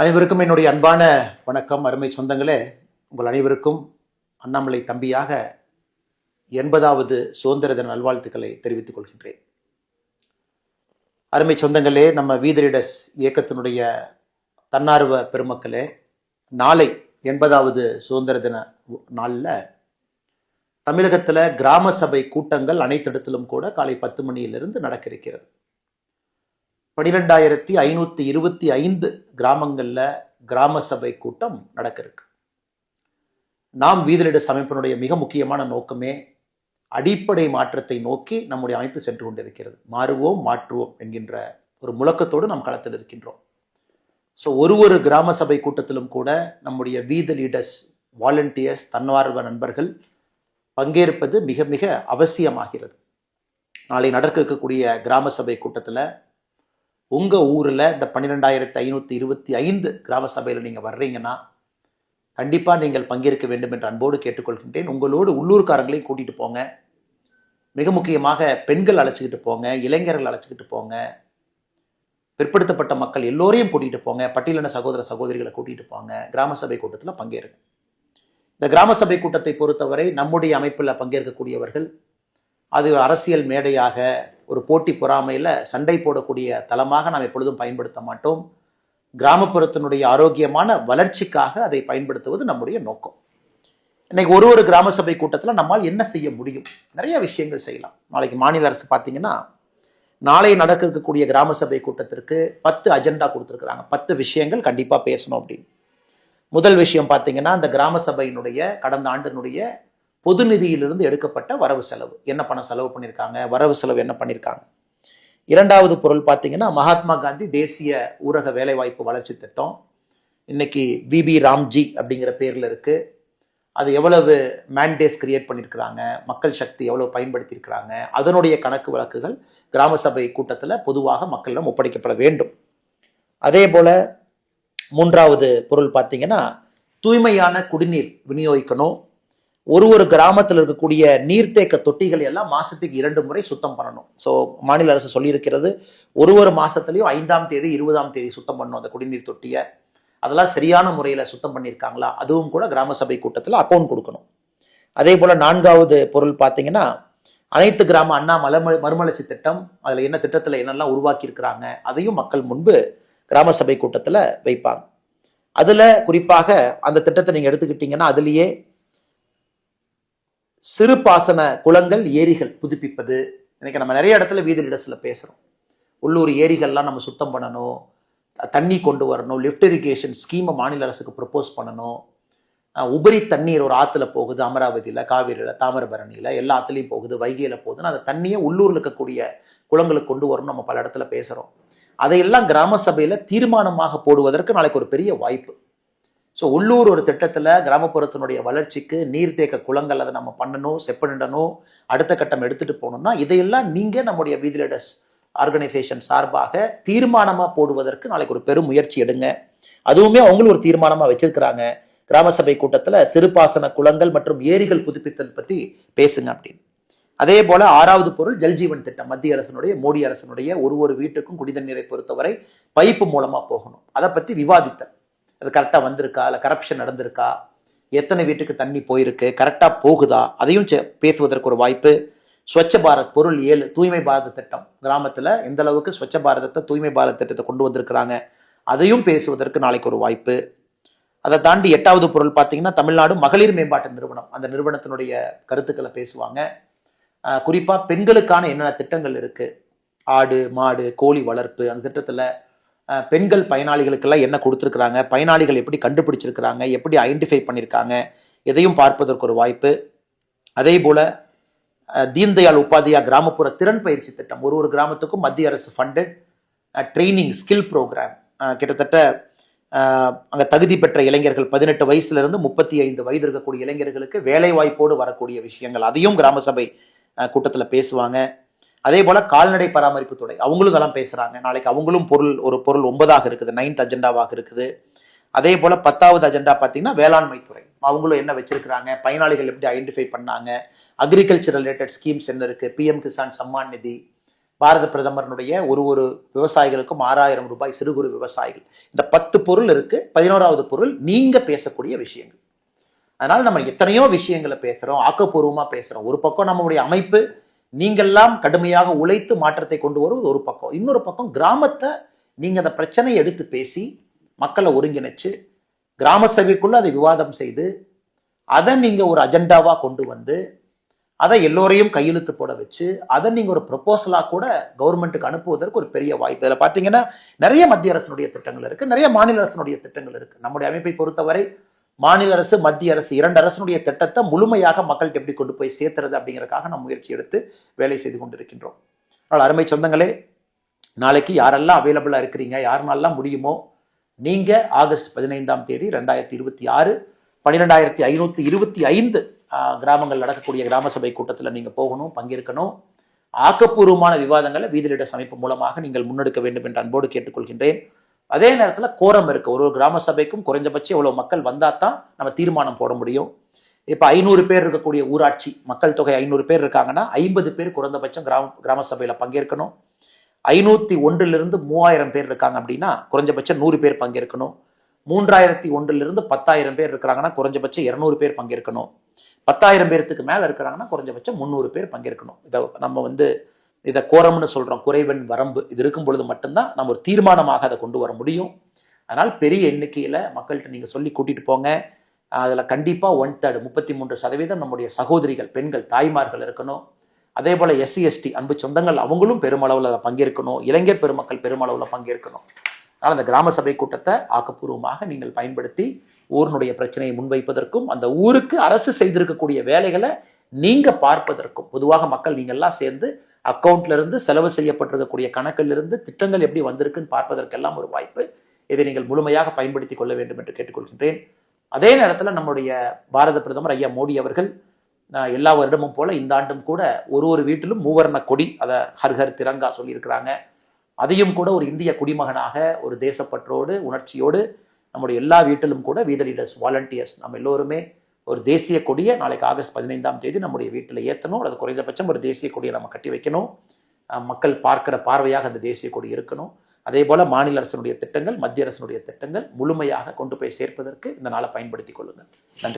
அனைவருக்கும் என்னுடைய அன்பான வணக்கம். அருமை சொந்தங்களே, உங்கள் அனைவருக்கும் அண்ணாமலை தம்பியாக 80வது சுதந்திர தின நல்வாழ்த்துக்களை தெரிவித்துக் கொள்கின்றேன். அருமை சொந்தங்களே, நம்ம வீத லீடர்ஸ் இயக்கத்தினுடைய தன்னார்வ பெருமக்களே, நாளை 80வது சுதந்திர தின நாளில் தமிழகத்தில் கிராம சபை கூட்டங்கள் அனைத்து இடத்திலும் கூட காலை 10 மணியிலிருந்து நடக்க இருக்கிறது. 12,525 கிராமங்களில் கிராம சபை கூட்டம் நடக்க இருக்கு. நாம் வீத லீடர்ஸ் அமைப்பினுடைய மிக முக்கியமான நோக்கமே அடிப்படை மாற்றத்தை நோக்கி நம்முடைய அமைப்பு சென்று கொண்டிருக்கிறது. மாறுவோம் மாற்றுவோம் என்கின்ற ஒரு முழக்கத்தோடு நாம் களத்தில் இருக்கின்றோம். ஸோ ஒரு கிராம சபை கூட்டத்திலும் கூட நம்முடைய வீத லீடர்ஸ், வாலண்டியர்ஸ், தன்னார்வ நண்பர்கள் பங்கேற்பது மிக மிக அவசியமாகிறது. நாளை நடக்க இருக்கக்கூடிய கிராம சபை கூட்டத்தில் உங்கள் ஊரில் இந்த 12,525 கிராம சபையில் நீங்கள் வர்றீங்கன்னா கண்டிப்பாக நீங்கள் பங்கேற்க வேண்டும் என்று அன்போடு கேட்டுக்கொள்கின்றேன். உங்களோடு உள்ளூர்காரங்களையும் கூட்டிகிட்டு போங்க. மிக முக்கியமாக பெண்கள் அழைச்சிக்கிட்டு போங்க, இளைஞர்கள் அழைச்சிக்கிட்டு போங்க, பிற்படுத்தப்பட்ட மக்கள் எல்லோரையும் கூட்டிகிட்டு போங்க, பட்டியலின சகோதர சகோதரிகளை கூட்டிகிட்டு போங்க. கிராம சபை கூட்டத்தில் பங்கேறுங்க. இந்த கிராம சபை கூட்டத்தை பொறுத்தவரை நம்முடைய அமைப்பில் பங்கேற்கக்கூடியவர்கள் அது அரசியல் மேடையாக, ஒரு போட்டி பொறாமையில் சண்டை போடக்கூடிய தளமாக நாம் எப்பொழுதும் பயன்படுத்த மாட்டோம். கிராமப்புறத்தினுடைய ஆரோக்கியமான வளர்ச்சிக்காக அதை பயன்படுத்துவது நம்முடைய நோக்கம். இன்னைக்கு ஒரு கிராம சபை கூட்டத்தில் நம்மால் என்ன செய்ய முடியும்? நிறைய விஷயங்கள் செய்யலாம். நாளைக்கு மாநில அரசு பார்த்தீங்கன்னா, நாளை நடக்க இருக்கக்கூடிய கிராம சபை கூட்டத்திற்கு 10 அஜெண்டா கொடுத்துருக்குறாங்க. 10 விஷயங்கள் கண்டிப்பாக பேசணும் அப்படின்னு. முதல் விஷயம் பார்த்தீங்கன்னா, அந்த கிராம சபையினுடைய கடந்த ஆண்டினுடைய பொது நிதியிலிருந்து எடுக்கப்பட்ட வரவு செலவு, என்ன பணம் செலவு பண்ணியிருக்காங்க, வரவு செலவு என்ன பண்ணியிருக்காங்க. இரண்டாவது பொருள் பார்த்தீங்கன்னா, மகாத்மா காந்தி தேசிய ஊரக வேலைவாய்ப்பு வளர்ச்சி திட்டம் இன்னைக்கு விபி ராம்ஜி அப்படிங்கிற பேரில் இருக்கு. அது எவ்வளவு மேண்டேஸ் கிரியேட் பண்ணியிருக்கிறாங்க, மக்கள் சக்தி எவ்வளவு பயன்படுத்தியிருக்கிறாங்க, அதனுடைய கணக்கு வழக்குகள் கிராம சபை கூட்டத்தில் பொதுவாக மக்களிடம் ஒப்படைக்கப்பட வேண்டும். அதே போல மூன்றாவது பொருள் பார்த்தீங்கன்னா, தூய்மையான குடிநீர் விநியோகிக்கணும். ஒரு கிராமத்தில் இருக்கக்கூடிய நீர்த்தேக்க தொட்டிகள் எல்லாம் மாசத்துக்கு 2 முறை சுத்தம் பண்ணணும். ஸோ மாநில அரசு சொல்லியிருக்கிறது, ஒரு மாசத்துலையும் 5ஆம் தேதி 20ஆம் தேதி சுத்தம் பண்ணணும் அந்த குடிநீர் தொட்டியை. அதெல்லாம் சரியான முறையில் சுத்தம் பண்ணியிருக்காங்களா, அதுவும் கூட கிராம சபை கூட்டத்தில் அக்கௌண்ட் கொடுக்கணும். அதே போல 4வது பொருள் பார்த்தீங்கன்னா, அனைத்து கிராம அண்ணா மறுமலர்ச்சி திட்டம், அதில் என்ன திட்டத்தில் என்னெல்லாம் உருவாக்கி இருக்கிறாங்க அதையும் மக்கள் முன்பு கிராம சபை கூட்டத்தில் வைப்பாங்க. அதில் குறிப்பாக அந்த திட்டத்தை நீங்கள் எடுத்துக்கிட்டீங்கன்னா, அதுலேயே சிறு பாசன குளங்கள், ஏரிகள் புதுப்பிப்பது. இன்னைக்கு நம்ம நிறைய இடத்துல வீதி லீடர்ஸ்ல பேசுறோம். உள்ளூர் ஏரிகள்லாம் நம்ம சுத்தம் பண்ணணும், தண்ணி கொண்டு வரணும், லிஃப்ட் இரிகேஷன் ஸ்கீமை மாநில அரசுக்கு ப்ரப்போஸ் பண்ணணும். உபரி தண்ணீர் ஒரு ஆற்றுல போகுது, அமராவதியில், காவிரியில், தாமிரபரணியில், எல்லா ஆற்றுலையும் போகுது, வைகையில் போகுதுன்னு அந்த தண்ணியை உள்ளூரில் இருக்கக்கூடிய குளங்களுக்கு கொண்டு வரணும். நம்ம பல இடத்துல பேசுகிறோம். அதையெல்லாம் கிராம சபையில் தீர்மானமாக போடுவதற்கு நாளைக்கு ஒரு பெரிய வாய்ப்பு. ஸோ உள்ளூர் ஒரு திட்டத்தில் கிராமப்புறத்தினுடைய வளர்ச்சிக்கு நீர்த்தேக்க குளங்கள் அதை நம்ம பண்ணணும், செப்பனிடணும், அடுத்த கட்டம் எடுத்துகிட்டு போகணும்னா இதையெல்லாம் நீங்கள் நம்முடைய வீத லீடர்ஸ் ஆர்கனைசேஷன் சார்பாக தீர்மானமாக போடுவதற்கு நாளைக்கு ஒரு பெரும் முயற்சி எடுங்க. அதுவுமே அவங்களும் ஒரு தீர்மானமாக வச்சிருக்கிறாங்க. கிராம சபை கூட்டத்தில் சிறுபாசன குளங்கள் மற்றும் ஏரிகள் புதுப்பித்தல் பற்றி பேசுங்க அப்படின்னு. அதே போல 6வது பொருள் ஜல்ஜீவன் திட்டம், மத்திய அரசினுடைய, மோடி அரசினுடைய ஒரு வீட்டுக்கும் குடிதண்ணீரை பொறுத்தவரை பைப்பு மூலமாக போகணும். அதை பற்றி விவாதித்தல், அது கரெக்டாக வந்திருக்கா, இல்லை கரப்ஷன் நடந்திருக்கா, எத்தனை வீட்டுக்கு தண்ணி போயிருக்கு, கரெக்டாக போகுதா, அதையும் பேசுவதற்கு ஒரு வாய்ப்பு. ஸ்வச்ச பாரத் பொருள் 7 தூய்மை பாரத திட்டம், கிராமத்தில் எந்த அளவுக்கு ஸ்வச்ச பாரதத்தை, தூய்மை பாரத் திட்டத்தை கொண்டு வந்திருக்கிறாங்க அதையும் பேசுவதற்கு நாளைக்கு ஒரு வாய்ப்பு. அதை தாண்டி 8வது பொருள் பார்த்தீங்கன்னா, தமிழ்நாடு மகளிர் மேம்பாட்டு நிறுவனம், அந்த நிறுவனத்தினுடைய கருத்துக்களை பேசுவாங்க. குறிப்பாக பெண்களுக்கான என்னென்ன திட்டங்கள் இருக்கு, ஆடு மாடு கோழி வளர்ப்பு, அந்த திட்டத்தில் பெண்கள் பயனாளிகளுக்கெல்லாம் என்ன கொடுத்துருக்குறாங்க, பயனாளிகள் எப்படி கண்டுபிடிச்சிருக்கிறாங்க, எப்படி ஐடென்டிஃபை பண்ணியிருக்காங்க, இதையும் பார்ப்பதற்கு ஒரு வாய்ப்பு. அதே போல் தீன்தயாள் உபாத்யா கிராமப்புற திறன் பயிற்சி திட்டம், ஒரு கிராமத்துக்கும் மத்திய அரசு ஃபண்டட் ட்ரைனிங் ஸ்கில் ப்ரோக்ராம். கிட்டத்தட்ட அங்கே தகுதி பெற்ற இளைஞர்கள் 18 வயசுலேருந்து 35 வயது இருக்கக்கூடிய இளைஞர்களுக்கு வேலை வாய்ப்போடு வரக்கூடிய விஷயங்கள், அதையும் கிராம சபை கூட்டத்தில் பேசுவாங்க. அதே போல கால்நடை பராமரிப்பு துறை, அவங்களும் இதெல்லாம் பேசுறாங்க. நாளைக்கு அவங்களும் ஒரு பொருள் 9ஆக இருக்குது, 9th அஜெண்டாவாக இருக்குது. அதே போல 10வது அஜெண்டா பார்த்தீங்கன்னா வேளாண்மை துறை, அவங்களும் என்ன வச்சிருக்கிறாங்க, பயனாளிகள் எப்படி ஐடென்டிஃபை பண்ணாங்க, அக்ரிகல்ச்சர் ரிலேட்டட் ஸ்கீம்ஸ் என்ன இருக்கு, PM கிசான் சம்மான் நிதி, பாரத பிரதமருடைய ஒரு விவசாயிகளுக்கும் 6000 ரூபாய் சிறு குறு விவசாயிகள். இந்த 10 பொருள் இருக்கு. 11வது பொருள் நீங்க பேசக்கூடிய விஷயங்கள். அதனால நம்ம எத்தனையோ விஷயங்களை பேசுறோம், ஆக்கப்பூர்வமா பேசுறோம். ஒரு பக்கம் நம்முடைய அமைப்பு நீங்கெல்லாம் கடுமையாக உழைத்து மாற்றத்தை கொண்டு வருவது ஒரு பக்கம். இன்னொரு பக்கம் கிராமத்தை நீங்க அந்த பிரச்சனையை எடுத்து பேசி மக்களை ஒருங்கிணைச்சு கிராம சபைக்குள்ள அதை விவாதம் செய்து அதை நீங்க ஒரு அஜெண்டாவா கொண்டு வந்து அதை எல்லோரையும் கையெழுத்து போட வச்சு அதை நீங்க ஒரு ப்ரொபோசலா கூட கவர்மெண்ட்டுக்கு அனுப்புவதற்கு ஒரு பெரிய வாய்ப்பு. இதில் பார்த்தீங்கன்னா நிறைய மத்திய அரசினுடைய திட்டங்கள் இருக்கு, நிறைய மாநில அரசினுடைய திட்டங்கள் இருக்கு. நம்முடைய அமைப்பை பொறுத்தவரை மாநில அரசு மத்திய அரசு 2 அரசினுடைய திட்டத்தை முழுமையாக மக்கள்கிட்ட எப்படி கொண்டு போய் சேர்த்துறது அப்படிங்கிறதுக்காக நம்ம முயற்சி எடுத்து வேலை செய்து கொண்டிருக்கின்றோம். அதனால் அருமை சொந்தங்களே, நாளைக்கு யாரெல்லாம் அவைலபிளா இருக்கிறீங்க, யாருனாலாம் முடியுமோ நீங்க ஆகஸ்ட் 15ஆம் தேதி 2026 12525 கிராமங்கள் நடக்கக்கூடிய கிராம சபை கூட்டத்தில் நீங்க போகணும், பங்கேற்கணும். ஆக்கப்பூர்வமான விவாதங்களை வீதிலிட அமைப்பு மூலமாக நீங்கள் முன்னெடுக்க வேண்டும் என்று அன்போடு கேட்டுக்கொள்கின்றேன். அதே நேரத்தில் கோரம் இருக்கு. ஒரு கிராம சபைக்கும் குறைஞ்சபட்சம் எவ்வளவு மக்கள் வந்தா தான் நம்ம தீர்மானம் போட முடியும். இப்ப 500 பேர் இருக்கக்கூடிய ஊராட்சி மக்கள் தொகை 500 பேர் இருக்காங்கன்னா 50 பேர் குறைந்தபட்சம் கிராம சபையில பங்கேற்கணும். 501 3000 பேர் இருக்காங்க அப்படின்னா குறைஞ்சபட்சம் 100 பேர் பங்கேற்கணும். 3001 10,000 பேர் இருக்கிறாங்கன்னா குறைஞ்சபட்சம் 200 பேர் பங்கேற்கணும். 10,000 பேருக்கு மேல இருக்கிறாங்கன்னா குறைஞ்சபட்சம் 300 பேர் பங்கேற்கணும். இதை நம்ம இதை கோரம்னு சொல்றோம், குறைவன் வரம்பு. இது இருக்கும் பொழுது மட்டும்தான் நம்ம ஒரு தீர்மானமாக அதை கொண்டு வர முடியும். அதனால் பெரிய எண்ணிக்கையில மக்கள்கிட்ட நீங்க சொல்லி கூட்டிட்டு போங்க. அதுல கண்டிப்பா 1/3 33% நம்முடைய சகோதரிகள், பெண்கள், தாய்மார்கள் இருக்கணும். அதே போல SC ST அன்பு சொந்தங்கள் அவங்களும் பெருமளவில் அதை பங்கேற்கணும். இளைஞர் பெருமக்கள் பெருமளவில் பங்கேற்கணும். அதனால் அந்த கிராம சபை கூட்டத்தை ஆக்கப்பூர்வமாக நீங்கள் பயன்படுத்தி ஊரினுடைய பிரச்சனையை முன்வைப்பதற்கும் அந்த ஊருக்கு அரசு செய்திருக்கக்கூடிய வேலைகளை நீங்க பார்ப்பதற்கும், பொதுவாக மக்கள் நீங்கள்லாம் சேர்ந்து அக்கௌண்ட்ல இருந்து செலவு செய்யப்பட்டிருக்கக்கூடிய கணக்கில் இருந்து திட்டங்கள் எப்படி வந்திருக்குன்னு பார்ப்பதற்கெல்லாம் ஒரு வாய்ப்பு. இதை நீங்கள் முழுமையாக பயன்படுத்தி கொள்ள வேண்டும் என்று கேட்டுக்கொள்கின்றேன். அதே நேரத்தில் நம்முடைய பாரத பிரதமர் ஐயா மோடி அவர்கள் எல்லா வருடமும் போல இந்த ஆண்டும் கூட ஒரு வீட்டிலும் மூவர்ண கொடி, அதை ஹர் திரங்கா சொல்லியிருக்கிறாங்க. அதையும் கூட ஒரு இந்திய குடிமகனாக ஒரு தேசப்பற்றோடு உணர்ச்சியோடு நம்முடைய எல்லா வீட்டிலும் கூட வீத லீடர்ஸ், வாலண்டியர்ஸ் நம்ம எல்லோருமே ஒரு தேசிய கொடியை நாளைக்கு ஆகஸ்ட் 15ஆம் தேதி நம்முடைய வீட்டில் ஏற்றணும். அல்லது குறைந்தபட்சம் ஒரு தேசிய கொடியை நம்ம கட்டி வைக்கணும். மக்கள் பார்க்கிற பார்வையாக அந்த தேசிய கொடி இருக்கணும். அதே போல மாநில அரசினுடைய திட்டங்கள், மத்திய அரசினுடைய திட்டங்கள் முழுமையாக கொண்டு போய் சேர்ப்பதற்கு இந்த நாளை பயன்படுத்திக் கொள்ளுங்கள். நன்றி.